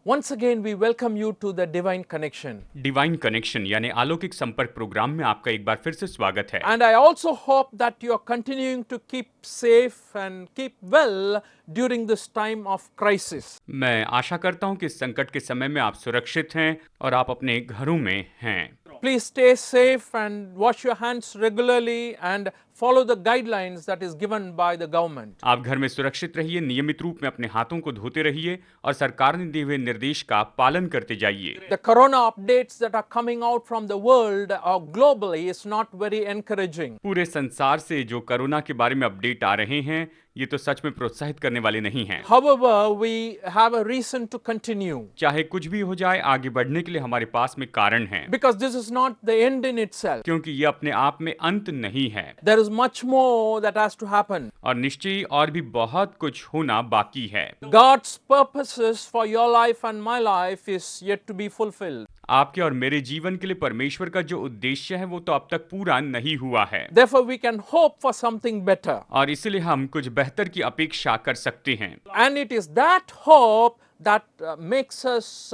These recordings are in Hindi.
Once again, we welcome you to the Divine Connection. Divine connection यानी अलौकिक संपर्क प्रोग्राम में आपका एक बार फिर से स्वागत है। And I also hope that you are continuing to keep safe and keep well during this time of crisis. मैं आशा करता हूं कि इस संकट के समय में आप सुरक्षित हैं और आप अपने घरों में हैं। Please stay safe and wash your hands regularly and follow the guidelines that is given by the government. आप घर में सुरक्षित रहिए, नियमित रूप में अपने हाथों को धोते रहिए और सरकार ने दिए हुए निर्देश का पालन करते जाइए। The corona updates that are coming out from the world or globally is not very encouraging. पूरे संसार से जो कोरोना के बारे में अपडेट आ रहे हैं, ये तो सच में प्रोत्साहित करने वाले नहीं हैं। However, we have a reason to continue चाहे कुछ भी हो जाए, आगे बढ़ने के लिए हमारे पास में कारण हैं, because this is not the end in itself. क्योंकि ये अपने आप में अंत नहीं है There is much more that has to happen. और निश्चय ही और भी बहुत कुछ होना बाकी है। God's purposes for your life and my life is yet to be fulfilled. आपके और मेरे जीवन के लिए परमेश्वर का जो उद्देश्य है वो तो अब तक पूरा नहीं हुआ है, Therefore, we can hope for something better. और इसलिए हम कुछ बेहतर की अपेक्षा कर सकते हैं। And it is that hope that makes us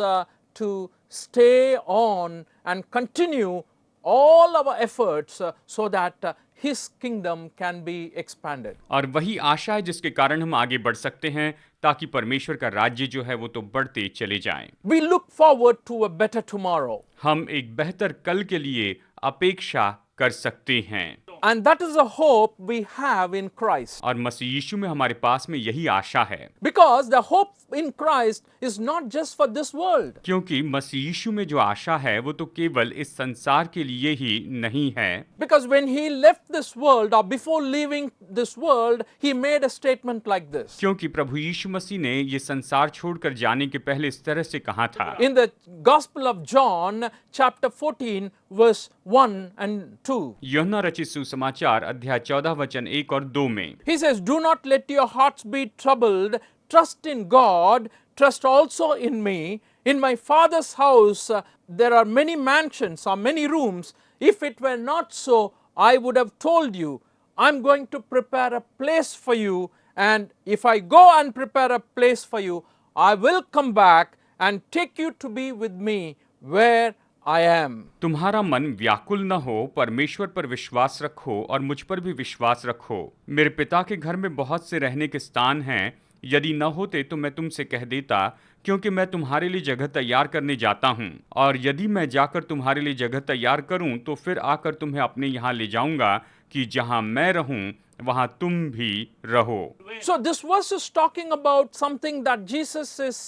to stay on and continue all our efforts so that His kingdom can be expanded. और वही आशा है जिसके कारण हम आगे बढ़ सकते हैं ताकि परमेश्वर का राज्य जो है वो तो बढ़ते चले जाएं। We look forward to a better tomorrow. हम एक बेहतर कल के लिए अपेक्षा कर सकते हैं And that is a hope we have in Christ. और मसीह यीशु में हमारे पास में यही आशा है, Because the hope in Christ is not just for this world. क्योंकि मसीह यीशु में जो आशा है वो तो केवल इस संसार के लिए ही नहीं है। Because when he left this world or before leaving this world, he made a statement like this. क्योंकि प्रभु यीशु मसीह ने ये संसार छोड़कर जाने के पहले इस तरह से कहा था। In the Gospel of John, chapter 14, verse 1 and 2. यूहन्ना रचित सुसमाचार अध्याय 14 वचन 1 और 2 में He says, "Do not let your hearts be troubled. Trust in God. Trust also in me. In my Father's house there are many mansions or many rooms. If it were not so, I would have told you. I'm going to prepare a place for you. And if I go and prepare a place for you, I will come back and take you to be with me where I am." तुम्हारा मन व्याकुल न हो, परमेश्वर पर विश्वास रखो और मुझ पर भी विश्वास रखो। मेरे पिता के घर में बहुत से रहने के स्थान हैं, यदि न होते तो मैं तुमसे कह देता, क्योंकि मैं तुम्हारे लिए जगह तैयार करने जाता हूँ। और यदि मैं जाकर तुम्हारे लिए जगह तैयार करूँ तो फिर आकर तुम्हें अपने यहाँ ले जाऊँगा कि जहाँ मैं रहूँ वहाँ तुम भी रहो। So this verse is talking about something that Jesus is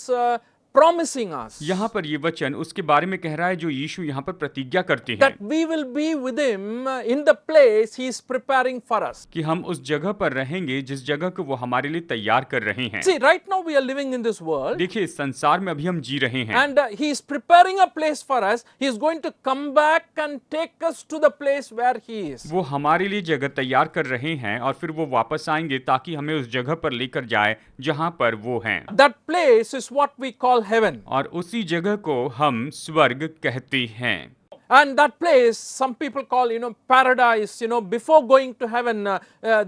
promising us. यहाँ पर ये वचन उसके बारे में कह रहा है जो यीशु यहाँ पर प्रतिज्ञा करते हैं That we will be with him in the place he is preparing for us. कि हम उस जगह पर रहेंगे जिस जगह को वो हमारे लिए तैयार कर रहे हैं। See, right now we are living in this world. देखिए, इस संसार में अभी हम जी रहे हैं And he is preparing a place for us. He is going to come back and take us to the place where he is. वो हमारे लिए जगह तैयार कर रहे हैं और फिर वो वापस आएंगे ताकि हमें उस जगह पर लेकर जाए जहाँ पर वो हैं। That place is what we call heaven. और उसी जगह को हम स्वर्ग कहते हैं। And that place some people call, paradise. Before going to heaven,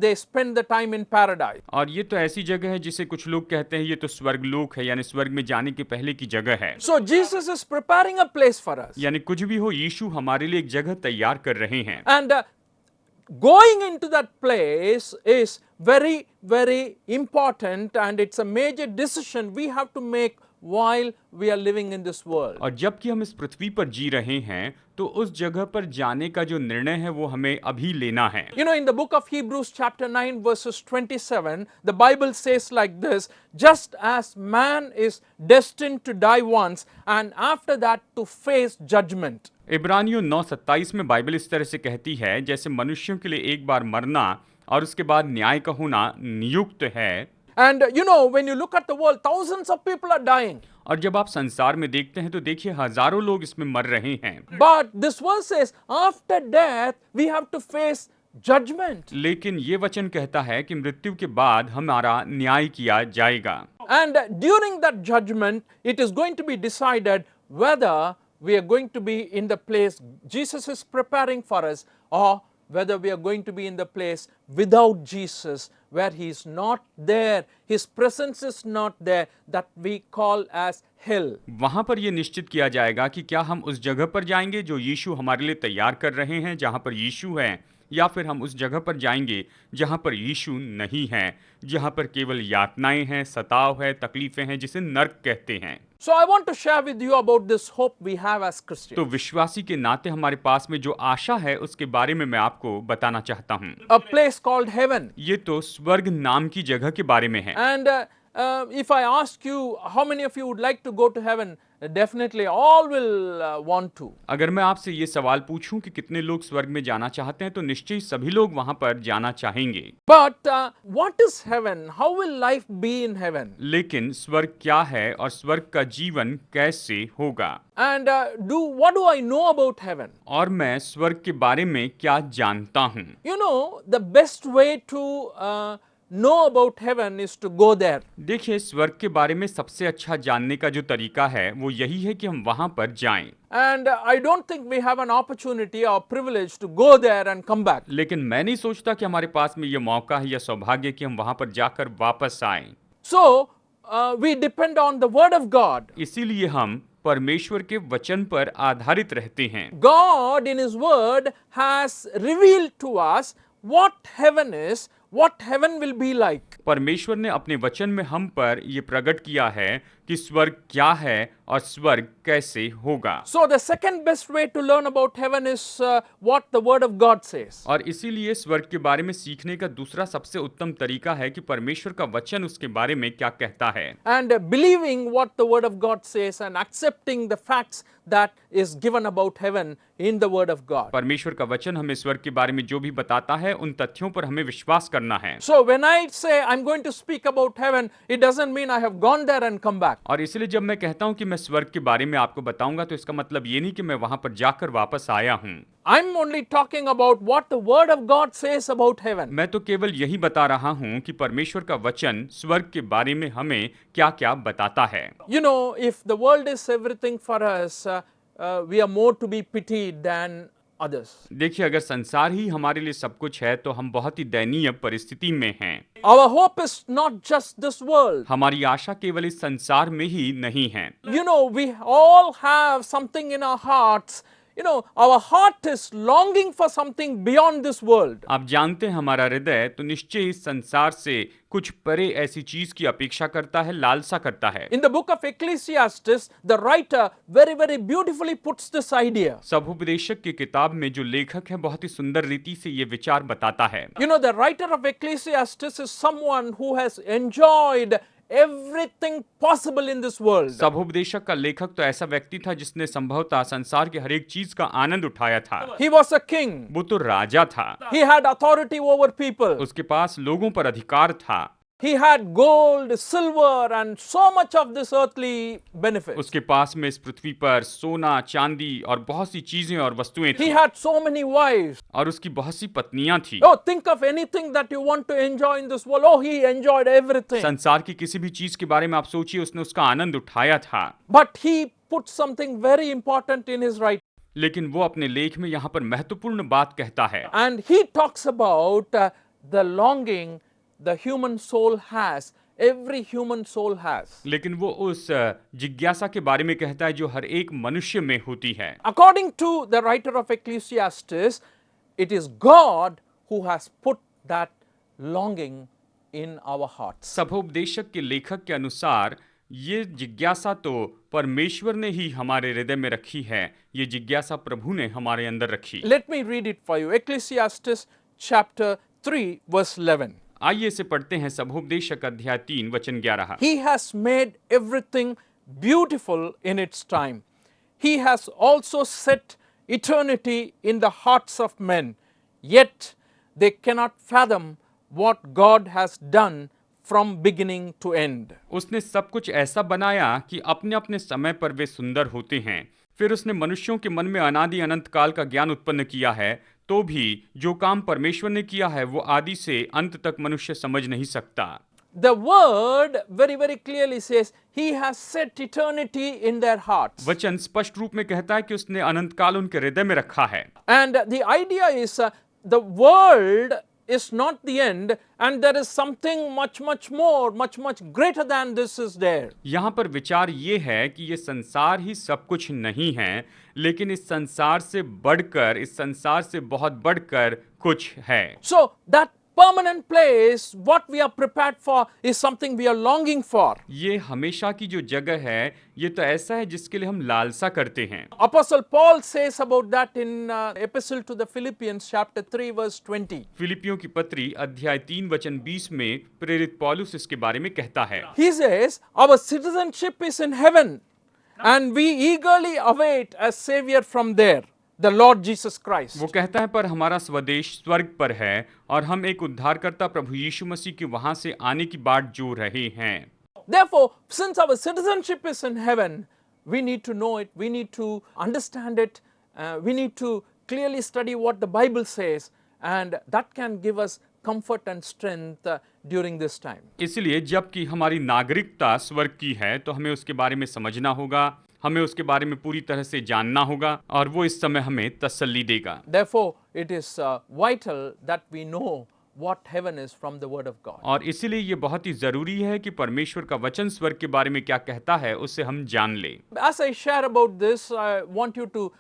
they spend the time in paradise. और ये तो ऐसी जगह है जिसे कुछ लोग कहते हैं ये तो स्वर्गलोक है, यानी स्वर्ग में जाने के पहले की जगह है। So Jesus is preparing a place for us. यानी कुछ भी हो, यीशु हमारे लिए एक जगह तैयार कर रहे हैं। And going into that place is very, very important, and it's a major decision we have to make while we are living in this world. और जबकि हम इस पृथ्वी पर जी रहे हैं तो उस जगह पर जाने का जो निर्णय है वो हमें अभी लेना है। In the book of Hebrews chapter 9 verses 27, the Bible says like this, "Just as man is destined to die once and after that to face judgment." इब्रानियों 9:27 में बाइबल इस तरह से कहती है, जैसे मनुष्यों के लिए एक बार मरना और उसके बाद न्याय का होना नियुक्त है। And when you look at the world, thousands of people are dying. और जब आप संसार में देखते हैं तो देखिए हजारों लोग इसमें मर रहे हैं। But this verse says, after death, we have to face judgment. लेकिन ये वचन कहता है कि मृत्यु के बाद हमारा न्याय किया जाएगा। And during that judgment, it is going to be decided whether we are going to be in the place Jesus is preparing for us, or whether we are going to be in the place without Jesus, where he is not there, his presence is not there, that we call as hell. वहां पर यह निश्चित किया जाएगा कि क्या हम उस जगह पर जाएंगे जो यीशु हमारे लिए तैयार कर रहे हैं, जहां पर यीशु है, या फिर हम उस जगह पर जाएंगे जहां पर यीशु नहीं है, जहां पर केवल यातनाएं हैं, सताव है, तकलीफें हैं, जिसे नर्क कहते हैं। So I want to share with you about this hope we have as Christians. तो विश्वासी के नाते हमारे पास में जो आशा है उसके बारे में मैं आपको बताना चाहता हूँ। A place called heaven. ये तो स्वर्ग नाम की जगह के बारे में है। And if I ask you how many of you would like to go to heaven, definitely all will want to. अगर मैं आपसे ये सवाल पूछूं कि कितने लोग स्वर्ग में जाना चाहते हैं, तो निश्चय सभी लोग वहां पर जाना चाहेंगे। But what is heaven? How will life be in heaven? लेकिन स्वर्ग क्या है और स्वर्ग का जीवन कैसे होगा? And what do I know about heaven? और मैं स्वर्ग के बारे में क्या जानता हूँ? You know, the best way to know about heaven is to go there. देखिए, स्वर्ग के बारे में सबसे अच्छा जानने का जो तरीका है वो यही है कि हम वहां पर जाएं। And I don't think we have an opportunity or privilege to go there and come back. लेकिन मैं नहीं सोचता कि हमारे पास में ये मौका है या सौभाग्य कि हम वहां पर जाकर वापस आएं। So we depend on the word of God. इसीलिए हम परमेश्वर के वचन पर आधारित रहते हैं। God in his word has revealed to us what heaven is, what heaven will be like. परमेश्वर ने अपने वचन में हम पर ये प्रकट किया है कि स्वर्ग क्या है और स्वर्ग कैसे होगा। So the second best way to learn about heaven is what the word of God says. और इसीलिए स्वर्ग के बारे में सीखने का दूसरा सबसे उत्तम तरीका है कि परमेश्वर का वचन उसके बारे में क्या कहता है। And believing what the word of God says and accepting the facts that is given about heaven in the word of God. परमेश्वर का वचन हमें स्वर्ग के बारे में जो भी बताता है उन तथ्यों पर हमें विश्वास करना है। So when I say I'm going to speak about heaven, it doesn't mean I have gone there and come back. और इसलिए जब मैं कहता हूं कि मैं स्वर्ग के बारे में आपको बताऊंगा, तो इसका मतलब ये नहीं कि मैं वहां पर जाकर वापस आया हूं। I'm only talking about what the word of God says about heaven. मैं तो केवल यही बता रहा हूं कि परमेश्वर का वचन स्वर्ग के बारे में हमें क्या-क्या बताता है। You know, if the world is everything for us, we are more to be pitied than others. देखिए, अगर संसार ही हमारे लिए सब कुछ है तो हम बहुत ही दयनीय परिस्थिति में हैं। Our hope is not just this world. हमारी आशा केवल इस संसार में ही नहीं है। You know, we all have something in our hearts. You know, our heart is longing for something beyond this world. आप जानते हैं, हमारा हृदय तो निश्चय इस संसार से कुछ परे ऐसी चीज की अपेक्षा करता है, लालसा करता है। In the book of Ecclesiastes, the writer very, very beautifully puts this idea. सभोपदेशक की किताब में जो लेखक है बहुत ही सुंदर रीति से ये विचार बताता है। You know, the writer of Ecclesiastes is someone who has enjoyed everything possible in this world. सभोपदेशक का लेखक तो ऐसा व्यक्ति था जिसने संभवतः संसार की हर एक चीज का आनंद उठाया था। He was a king. वो तो राजा था। He had authority over people. उसके पास लोगों पर अधिकार था। He had gold, silver, and so much of this earthly benefits. उसके पास में इस पृथ्वी पर सोना, चांदी और बहुत सी चीजें और वस्तुएं He थी। had so many wives. और उसकी बहुत सी पत्नियां थी। Oh, think of anything that you want to enjoy in this world. Oh, he enjoyed everything. संसार की किसी भी चीज के बारे में आप सोचिए, उसने उसका आनंद उठाया था। But he put something very important in his writing. लेकिन वो अपने लेख में यहाँ पर महत्वपूर्ण बात कहता है। And he talks about the longing the human soul has. Every human soul has. लेकिन वो उस जिज्ञासा के बारे में कहता है जो हर एक मनुष्य में होती है। According to the writer of Ecclesiastes, it is God who has put that longing in our hearts. सभोपदेशक के लेखक के अनुसार ये जिज्ञासा तो परमेश्वर ने ही हमारे हृदय में रखी है। ये जिज्ञासा प्रभु ने हमारे अंदर रखी। Let me read it for you. Ecclesiastes chapter 3 verse 11. आइए इसे पढ़ते हैं। सभोपदेशक अध्याय 3 वचन 11। He has made everything beautiful in its time. He has also set eternity in the hearts of men. Yet they cannot fathom what God has done from beginning to end. उसने सब कुछ ऐसा बनाया कि अपने अपने समय पर वे सुंदर होते हैं। फिर उसने मनुष्यों के मन में अनादि अनंत काल का ज्ञान उत्पन्न किया है, तो भी जो काम परमेश्वर ने किया है वो आदि से अंत तक मनुष्य समझ नहीं सकता। The word very, very clearly says he has set eternity in their hearts. वचन स्पष्ट रूप में कहता है कि उसने अनंत काल उनके हृदय में रखा है। And the idea is the world is not the end, and there is something much more, much greater than this is there. यहाँ पर विचार ये है कि ये संसार ही सब कुछ नहीं है, लेकिन इस संसार से बढ़कर, इस संसार से बहुत बढ़कर कुछ है। So that permanent place, what we are prepared for, is something we are longing for. ये हमेशा की जो जगह है, ये तो ऐसा है जिसके लिए हम लालसा करते हैं। Apostle Paul says about that in Epistle to the Philippians chapter 3 verse 20. फिलिपियों की पत्री अध्याय 3 वचन 20 में प्रेरित पौलुस इसके बारे में कहता है। He says, our citizenship is in heaven, and we eagerly await a savior from there, the Lord Jesus Christ. वो कहता है, पर हमारा स्वदेश स्वर्ग पर है और हम एक उद्धारकर्ता प्रभु यीशु मसीह के वहां से आने की बाट जो रहे हैं। Therefore, since our citizenship is in heaven, we need to know it, we need to understand it, we need to clearly study what the Bible says, and that can give us comfort and strength during this time. इसलिए जबकि हमारी नागरिकता स्वर्ग की है, तो हमें उसके बारे में समझना होगा, हमें उसके बारे में पूरी तरह से जानना होगा, और वो इस समय हमें तसल्ली देगा। Therefore, it is vital that we know what heaven is from the word of God. और इसीलिए ये बहुत ही जरूरी है कि परमेश्वर का वचन स्वर्ग के बारे में क्या कहता है, उससे हम जान लें। As I share about this, I want you to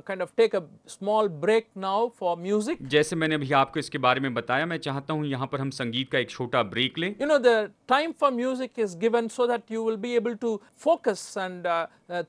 kind of take a small break now for music. जैसे मैंने अभी आपको इसके बारे में बताया, मैं चाहता हूँ यहाँ पर हम संगीत का एक छोटा ब्रेक लें। You know, the time for music is given so that you will be able to focus and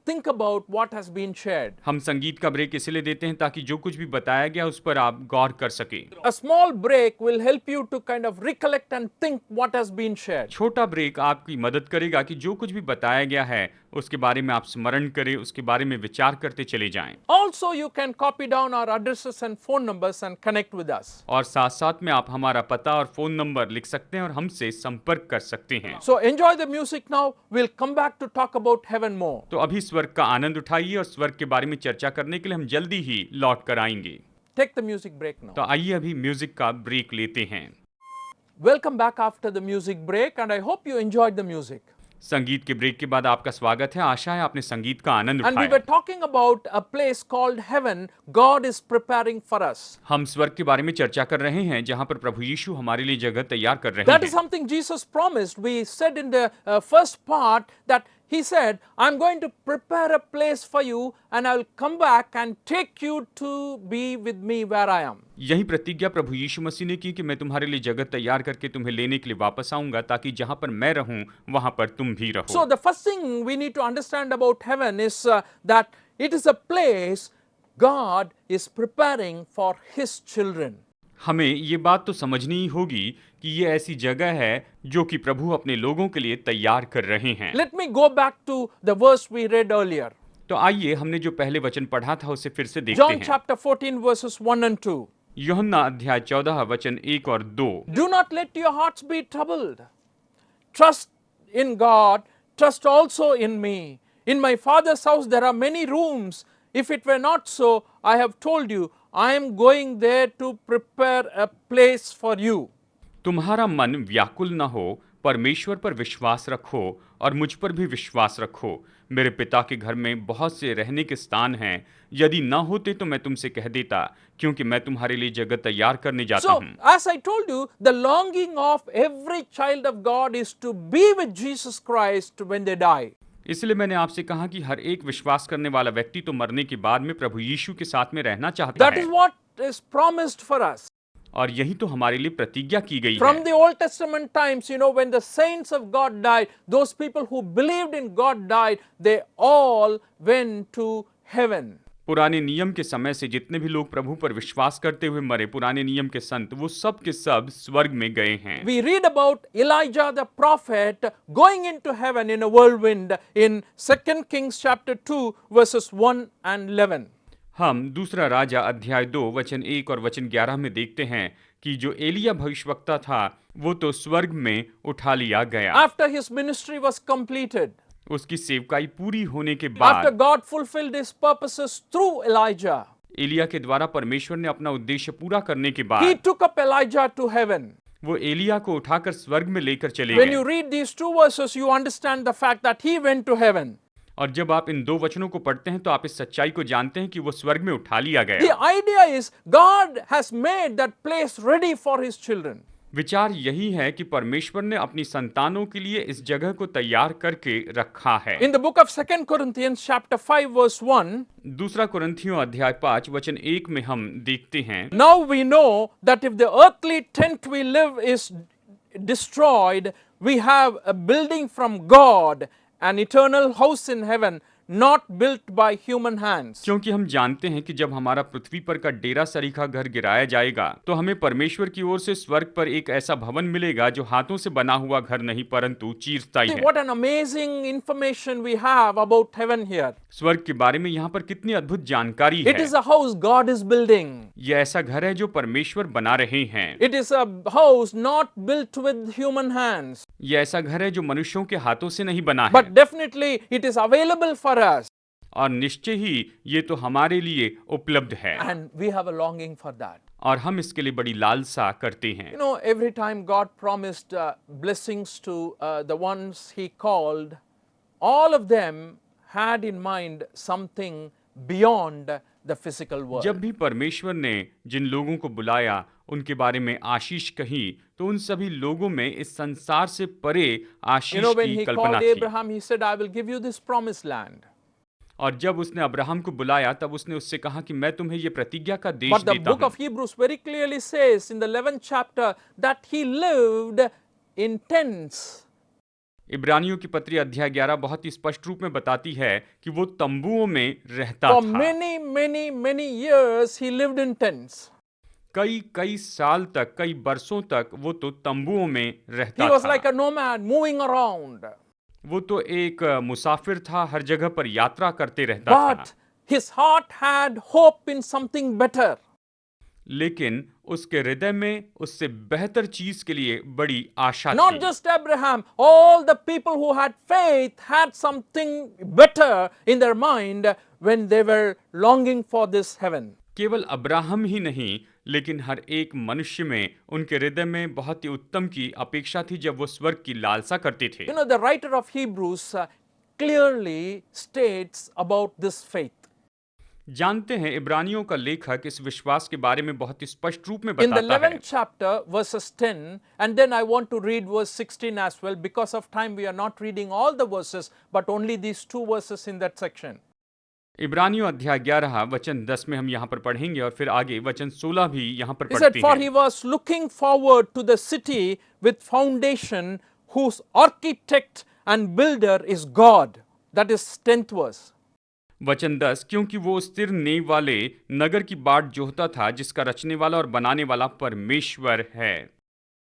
think about what has been shared. हम संगीत का ब्रेक इसलिए देते हैं ताकि जो कुछ भी बताया गया उस पर आप गौर कर सकें। A small break will help you to kind of recollect and think what has been shared. छोटा ब्रेक आपकी मदद करेगा कि जो कुछ भी बताया गया है उसके बारे में आप स्मरण करें, उसके बारे में विचार करते चले जाएं। Also, you can copy down our addresses and phone numbers and connect with us. और साथ साथ में आप हमारा पता और फोन नंबर लिख सकते हैं और हमसे संपर्क कर सकते हैं। So enjoy the music now. We'll come back to talk about heaven more. तो अभी स्वर्ग का आनंद उठाइए और स्वर्ग के बारे में चर्चा करने के लिए हम जल्दी ही लौट कर आएंगे। Take the music break now. तो आइए अभी म्यूजिक का ब्रेक लेते हैं। Welcome back after the music break, and I hope you enjoyed the music. संगीत के ब्रेक के बाद आपका स्वागत है। आशा है आपने संगीत का आनंद And we उठाया। were talking about a place called heaven God is preparing for us. हम स्वर्ग के बारे में चर्चा कर रहे हैं जहां पर प्रभु यीशु हमारे लिए जगह तैयार कर रहे That is हैं। something Jesus promised. We said in the first part that He said, I'm going to prepare a place for you, and I will come back and take you to be with me where I am. यही प्रतिज्ञा प्रभु यीशु मसीह ने की कि मैं तुम्हारे लिए जगह तैयार करके तुम्हें लेने के लिए वापस आऊंगा, ताकि जहां पर मैं रहूं वहां पर तुम भी रहो। So the first thing we need to understand about heaven is that it is a place God is preparing for His children. हमें ये बात तो समझनी ही होगी कि ये ऐसी जगह है जो कि प्रभु अपने लोगों के लिए तैयार कर रहे हैं। Let me go back to the verse we read earlier. तो आइए हमने जो पहले वचन पढ़ा था उसे फिर से देखते John हैं। chapter 14 verses 1 and 2. यूहन्ना अध्याय 14 वचन 1 और 2। Do not let your hearts be troubled. Trust in God, trust also in me. In my Father's house there are many rooms. If it were not so, I have told you, I am going there to prepare a place for you. तुम्हारा मन व्याकुल न हो, परमेश्वर पर विश्वास रखो और मुझ पर भी विश्वास रखो। मेरे पिता के घर में बहुत से रहने के स्थान हैं। यदि न होते तो मैं तुमसे कह देता, क्योंकि मैं तुम्हारे लिए जगह तैयार करने जाता So, हूँ। as I told you, the longing of every child of God is to be with Jesus Christ when they die. इसलिए मैंने आपसे कहा कि हर एक विश्वास करने वाला व्यक्ति तो मरने के बाद में प्रभु यीशु के साथ में रहना चाहता That है। is what is promised for us. और यही तो हमारे लिए प्रतिज्ञा की गई From है। the Old Testament times, you know, when the saints of God died, those people who believed in God died, they all went to heaven. पुराने नियम के समय से जितने भी लोग प्रभु पर विश्वास करते हुए मरे, पुराने नियम के संत, वो सब के सब स्वर्ग में गए हैं। We read about Elijah the prophet going into heaven in a whirlwind in 2 Kings chapter 2 verses 1 and 11. हम दूसरा राजा अध्याय 2 वचन 1 और वचन 11 में देखते हैं कि जो एलिया भविष्यवक्ता था वो तो स्वर्ग में उठा लिया गया। After his ministry was completed, उसकी सेवकाई पूरी होने के after बाद God fulfilled his purposes through Elijah, Elia के द्वारा परमेश्वर ने अपना उद्देश्य पूरा करने के he बाद took up Elijah to heaven. वो एलिया को उठाकर स्वर्ग में लेकर चले When गए। you read these two verses, you understand the fact that he went to heaven. और जब आप इन दो वचनों को पढ़ते हैं तो आप इस सच्चाई को जानते हैं कि वो स्वर्ग में उठा लिया The गया। idea is God has made that place ready for his children. विचार यही है कि परमेश्वर ने अपनी संतानों के लिए इस जगह को तैयार करके रखा है। In the book of 2 Corinthians chapter 5 verse 1, दूसरा कुरिन्थियों अध्याय 5 वचन 1 में हम देखते हैं, now we know that if the earthly tent we live is destroyed, we have a building from God, an eternal house in heaven, not built by human hands. क्योंकि हम जानते हैं कि जब हमारा पृथ्वी पर का डेरा सरीखा घर गिराया जाएगा तो हमें परमेश्वर की ओर से स्वर्ग पर एक ऐसा भवन मिलेगा जो हाथों से बना हुआ घर नहीं परंतु चिरस्थायी See है। what an amazing information we have about heaven here. स्वर्ग के बारे में यहाँ पर कितनी अद्भुत जानकारी It है। is a house God is building. यह ऐसा घर है जो परमेश्वर बना रहे हैं। It is a house not built with human hands, यह ऐसा घर है जो मनुष्यों के हाथों से नहीं बना है, but definitely it is available for us, और निश्चय ही ये तो हमारे लिए उपलब्ध है and we have a longing for that. और हम इसके लिए बड़ी लालसा करते हैं। You know, every time God promised blessings to the ones He called, all of them had in mind something beyond the physical world. जब भी परमेश्वर ने जिन लोगों को बुलाया उनके बारे में आशीष कही तो उन सभी लोगों में इस संसार से परे आशीष You know, when की He कल्पना called थी। Abraham, He said, I will give you this promised land. और जब उसने अब्राहम को बुलाया तब उसने उससे कहा कि मैं तुम्हें ये प्रतिज्ञा का देश But the देता book हूं। of Hebrews very clearly says in the 11th chapter that he lived in tents. इब्रानियों की पत्री अध्याय 11 बहुत ही स्पष्ट रूप में बताती है कि वो तंबुओं में रहता For था। many years he lived in tents. कई साल तक, कई बरसों तक वो तो तंबुओं में He रहता was था। like a nomad moving around. वो तो एक मुसाफिर था, हर जगह पर यात्रा करते रहता था। But his heart had hope in something better. लेकिन उसके हृदय में उससे बेहतर चीज के लिए बड़ी आशा Not थी। just Abraham, all the people who had faith had something better in their mind when they were longing for this heaven. केवल अब्राहम ही नहीं, लेकिन हर एक मनुष्य में उनके हृदय में बहुत ही उत्तम की अपेक्षा थी जब वो स्वर्ग की लालसा करते थे। You know, the writer of Hebrews clearly states about this faith. जानते हैं इब्रानियों का लेखक इस विश्वास के बारे में बहुत ही स्पष्ट रूप में In the बताता है। 11th chapter, verses 10, and then I want to read verse 16 as well. Because of time, we are not reading all the verses, but only these two verses in that section. इब्रानियों अध्याय 11 वचन 10 में हम यहाँ पर पढ़ेंगे और फिर आगे वचन 16 भी यहाँ पर He said, पढ़ते For he हैं। was looking forward to the city with foundation, whose architect and builder is God. That is 10th verse. वचन 10, क्योंकि वो स्थिर नींव वाले नगर की बाट जोहता था जिसका रचने वाला और बनाने वाला परमेश्वर है।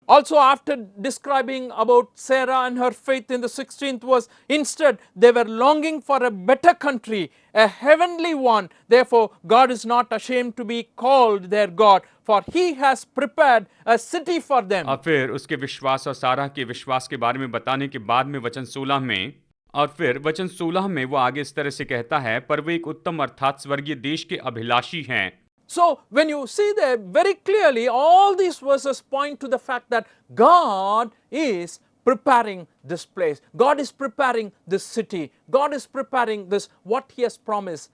Also, after describing about Sarah and her faith in the 16th verse, instead they were longing for a better country, a heavenly one. Therefore, God is not ashamed to be called their God, for He has prepared a city for them. और फिर उसके विश्वास और सारा के विश्वास के बारे में बताने के बाद में वचन 16 में, और फिर वचन 16 में वो आगे इस तरह से कहता है, पर वे एक उत्तम अर्थात स्वर्गीय देश के अभिलाषी हैं। So, when you see there very clearly, all these verses point to the fact that God is preparing this place. God is preparing this city. God is preparing this, what He has promised,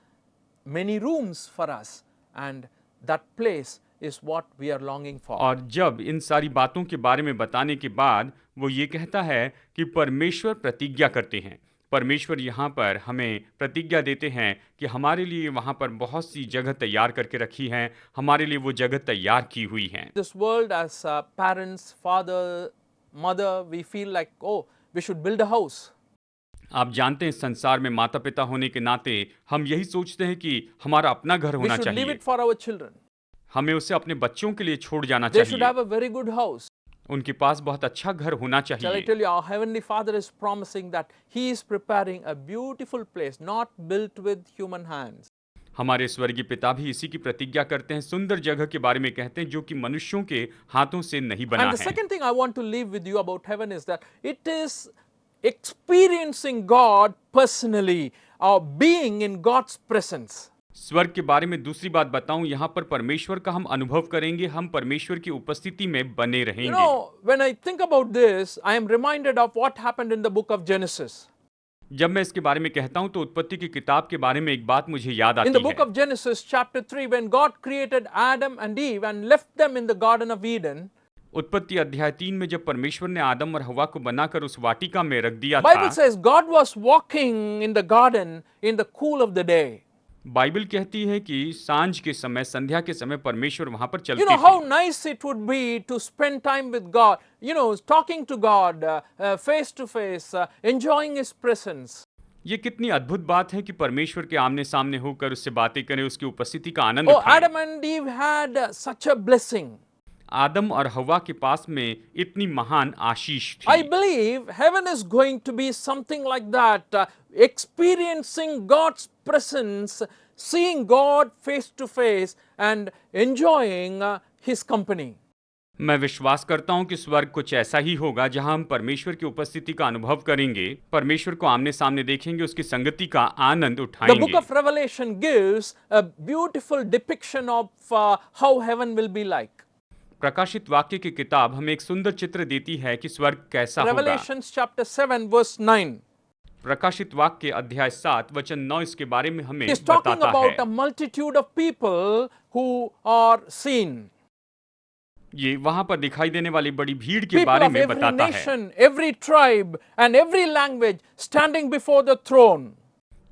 many rooms for us. And that place is what we are longing for. और जब इन सारी बातों के बारे में बताने के बाद वो ये कहता है कि परमेश्वर प्रतिज्ञा करते हैं। परमेश्वर यहाँ पर हमें प्रतिज्ञा देते हैं कि हमारे लिए वहाँ पर बहुत सी जगह तैयार करके रखी हैं, हमारे लिए वो जगह तैयार की हुई हैं। This world, as parents, father, mother, we feel like, oh, we should build a house. आप जानते हैं संसार में माता पिता होने के नाते हम यही सोचते हैं कि हमारा अपना घर We होना should leave चाहिए, it for our children. हमें उसे अपने बच्चों के लिए छोड़ जाना They should चाहिए, have a very good house. उनके पास बहुत अच्छा घर होना Shall I चाहिए। tell you, our Heavenly Father is promising that He is preparing a beautiful place, not built with human hands. हमारे स्वर्गीय पिता भी इसी की प्रतिज्ञा करते हैं, सुंदर जगह के बारे में कहते हैं जो कि मनुष्यों के हाथों से नहीं बना And the है। second thing I want to leave with you about heaven is that it is experiencing God personally, or being in God's presence. स्वर्ग के बारे में दूसरी बात बताऊं, यहाँ पर परमेश्वर का हम अनुभव करेंगे, हम परमेश्वर की उपस्थिति में बने You रहेंगे। know, when I think about this, I am reminded of what happened in the book of Genesis. जब मैं इसके बारे में कहता हूं तो उत्पत्ति की किताब के बारे में एक बात मुझे याद In आती the है। book of Genesis, chapter 3, when God created Adam and Eve and left them in the Garden of Eden, उत्पत्ति अध्याय 3 में जब परमेश्वर ने आदम और हवा को बनाकर उस वाटिका में रख दिया था, Bible says God was walking in the garden in the cool of the day. Bible कहती है कि सांझ के समय, संध्या के समय परमेश्वर वहां पर You चलते know how थे। nice it would be to spend time with God, talking to God face to face, enjoying His presence. ये कितनी अद्भुत बात है कि परमेश्वर के आमने सामने होकर उससे बातें करें, उसकी उपस्थिति का आनंद Oh, उठाएं। Adam and Eve had such a blessing. आदम और हवा के पास में इतनी महान आशीष I थी। believe heaven is going to be something like that, experiencing God's presence, seeing God face to face, and enjoying His company. मैं विश्वास करता हूं कि स्वर्ग कुछ ऐसा ही होगा जहां हम परमेश्वर की उपस्थिति का अनुभव करेंगे, परमेश्वर को आमने सामने देखेंगे, उसकी संगति का आनंद The book उठाएंगे। of Revelation gives a beautiful depiction of how heaven will be like. प्रकाशित वाक्य की किताब हमें एक सुंदर चित्र देती है कि स्वर्ग कैसा होगा। Revelation chapter 7 verse 9 प्रकाशित वाक्य अध्याय 7 वचन 9 इसके बारे में हमें is talking बताता about है। a multitude of people who are seen. ये वहां पर दिखाई देने वाली बड़ी भीड़ के People बारे of में every बताता है। nation, every tribe, and every language standing before the throne.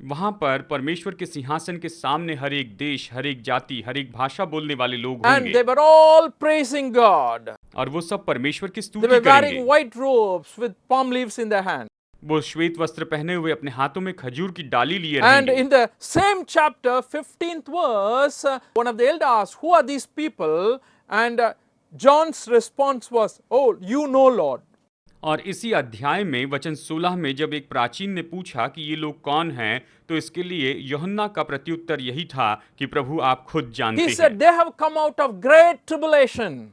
वहां पर परमेश्वर के सिंहासन के सामने हर एक देश, हर एक जाति, हर एक भाषा बोलने वाले लोग And होंगे they were all praising God. और वो सब परमेश्वर की They स्तुति were wearing करेंगे। white robes with palm leaves in their hand. वो श्वेत वस्त्र पहने हुए अपने हाथों में खजूर की डाली लिए And रहेंगे। in the same chapter, 15th verse, one of the elders asked, "Who are these people?" And John's response was, "Oh, you know, Lord." और इसी अध्याय में वचन 16 में जब एक प्राचीन ने पूछा कि ये लोग कौन हैं, तो इसके लिए यूहन्ना का प्रत्युत्तर यही था कि प्रभु आप खुद जानते He हैं। said, "They have come out of great tribulation.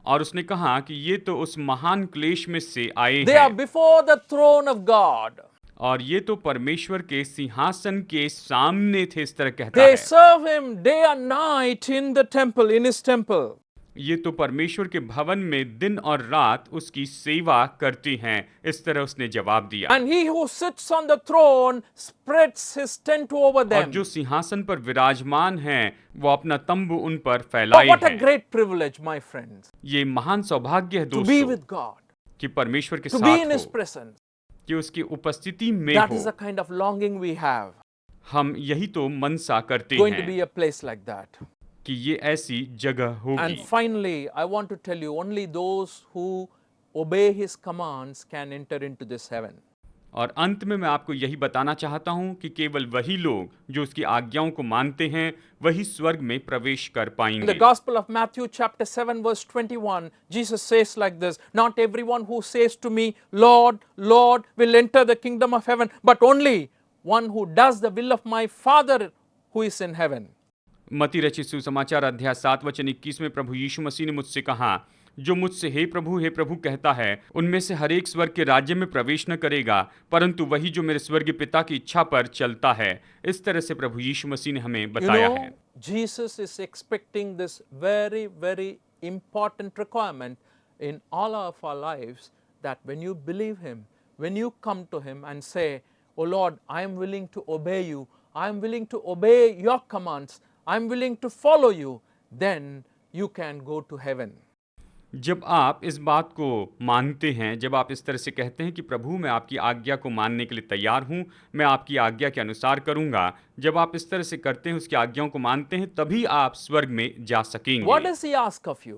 और उसने कहा कि ये तो उस महान क्लेश में से आए They are हैं before the throne of God. और ये तो परमेश्वर के सिंहासन के सामने थे, इस तरह कहता They है। serve Him day and night in the temple, in His temple." ये तो परमेश्वर के भवन में दिन और रात उसकी सेवा करती हैं, इस तरह उसने जवाब दिया। And He who sits on the throne spreads His tent over और them. जो सिंहासन पर विराजमान हैं, वो अपना तंबू उन पर Oh, फैलाए what a हैं। great privilege, my friends, ये महान सौभाग्य है to be दोस्तों with God, कि परमेश्वर के to be in साथ His हो, presence. कि उसकी उपस्थिति में That हो। is the kind of longing we have. हम यही तो मनसा करते Going to हैं be a place like that. कि ये ऐसी जगह होगी। And finally, I want to tell you, only those who obey His commands can enter into this heaven. और अंत में मैं आपको यही बताना चाहता हूं कि केवल वही लोग जो उसकी आज्ञाओं को मानते हैं वही स्वर्ग में प्रवेश कर In the पाएंगे। Gospel of Matthew chapter 7 verse 21, Jesus says like this, "Not everyone who says to me, 'Lord, Lord,' will enter the kingdom of heaven, but only one who does the will of my Father who is in heaven." मती रचित सुसमाचार अध्याय 7 वचन 21 में प्रभु यीशु मसीह ने मुझसे कहा, जो मुझसे हे प्रभु कहता है, उनमें से हर एक स्वर्ग के राज्य में प्रवेश न करेगा, परंतु वही जो मेरे स्वर्गीय पिता की इच्छा पर चलता है। इस तरह से प्रभु यीशु मसीह ने हमें You बताया know, है। Jesus is expecting this very, very important requirement in all of our lives, that when you believe Him, when you come to Him and say, "Oh Lord, I am willing to obey you, I am willing to obey your commands, I am willing to follow you," then you can go to heaven. जब आप इस बात को मानते हैं, जब आप इस तरह से कहते हैं कि प्रभु मैं आपकी आज्ञा को मानने के लिए तैयार हूं, मैं आपकी आज्ञा के अनुसार करूंगा, जब आप इस तरह से करते हैं, उसकी आज्ञाओं को मानते हैं, तभी आप स्वर्ग में जा What सकेंगे। does He ask of you?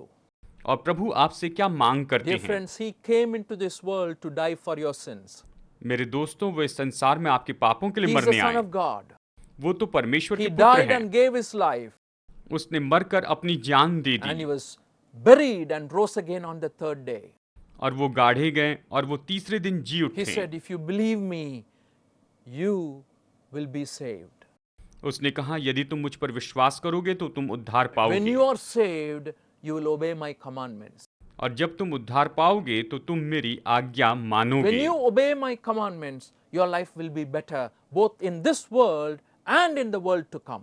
और प्रभु आपसे क्या मांग करते Dear हैं? friends, He came into this world to die for your sins. मेरे दोस्तों, वो इस संसार में आपके पापों के He लिए is the मरने Son आए। of God. वो तो परमेश्वर He के पुत्र died हैं। and gave His life, उसने मरकर अपनी जान दे and He the was buried and rose again on the third day. और वो गाढ़े गए और वो तीसरे दिन जी He उठे। said, "If you believe me, you will be saved." उसने कहा, यदि तुम मुझ पर विश्वास करोगे तो तुम उद्धार When पाओगे, you are saved, you will obey my commandments. और जब तुम उद्धार पाओगे तो तुम मेरी आज्ञा When मानोगे। you obey my commandments, your life will be better, both in this world and in the world to come.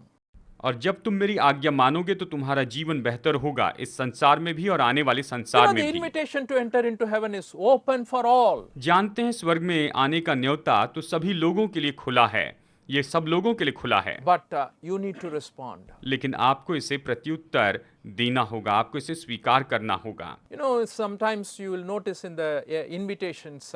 और जब तुम मेरी आज्ञा मानोगे तो तुम्हारा जीवन बेहतर होगा, इस संसार में भी और आने वाले You संसार know, में the भी। invitation to enter into heaven is open for all. जानते हैं स्वर्ग में आने का न्योता तो सभी लोगों के लिए खुला है, ये सब लोगों के लिए खुला है, But you need to respond. लेकिन आपको इसे प्रत्युत्तर देना होगा, आपको इसे स्वीकार करना होगा। You know, sometimes you will notice in the invitations,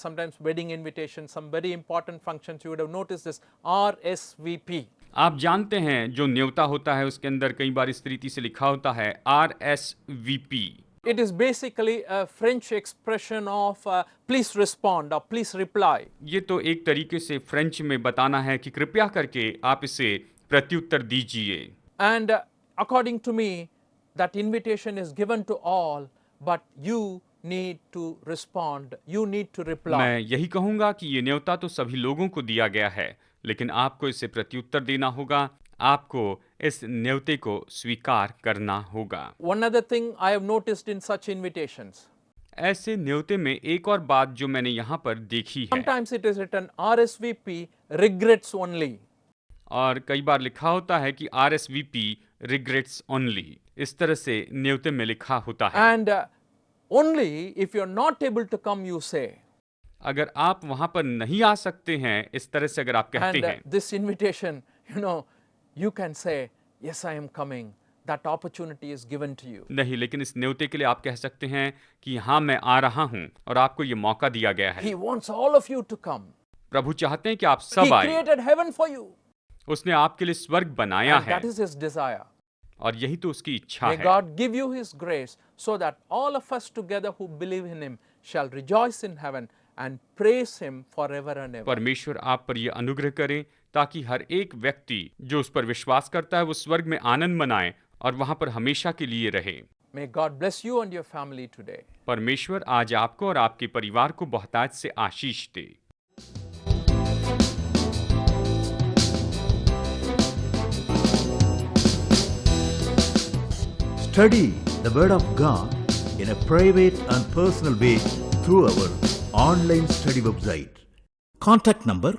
sometimes wedding invitations, some very important functions, you would have noticed this RSVP. आप जानते हैं जो न्योता होता है उसके अंदर कई बार इस तरीके से लिखा होता है RSVP। It is basically a French expression of please respond or please reply. ये तो एक तरीके से फ्रेंच में बताना है कि कृपया करके आप इसे प्रत्युत्तर दीजिए। And according to me, that invitation is given to all, but you need to respond, you need to reply. मैं यही कहूंगा कि ये न्योता तो सभी लोगों को दिया गया है, लेकिन आपको इसे प्रत्युत्तर देना होगा, आपको इस न्योते को स्वीकार करना होगा। One other thing I have noticed in such invitations, ऐसे न्योते में एक और बात जो मैंने यहाँ पर देखी है, sometimes it is written RSVP regrets only. और कई बार लिखा होता है कि RSVP regrets only, इस तरह से न्योते में लिखा होता है। And only if you are not able to come, you say. अगर आप वहां पर नहीं आ सकते हैं, इस तरह से अगर आप कहते And हैं, this invitation, you know, you can say, yes, I am coming. That opportunity is given to you. नहीं, लेकिन इस न्योते के लिए आप कह सकते हैं कि हाँ मैं आ रहा हूं और आपको ये मौका दिया गया है। He wants all of you to come. प्रभु चाहते हैं कि आप He सब आए। created heaven for you. उसने आपके लिए स्वर्ग बनाया And है that is His desire. और यही तो उसकी इच्छा May है। God give you His grace so that all of us together who believe in Him shall rejoice in heaven and praise Him forever and ever. परमेश्वर आप पर यह अनुग्रह करे ताकि हर एक व्यक्ति जो उस पर विश्वास करता है वो स्वर्ग में आनंद मनाए और वहां पर हमेशा के लिए रहे। May God bless you and your family today. परमेश्वर आज आपको और आपके परिवार को बहुतायत से आशीष दे। Study the Word of God in a private and personal way through our online study website. Contact number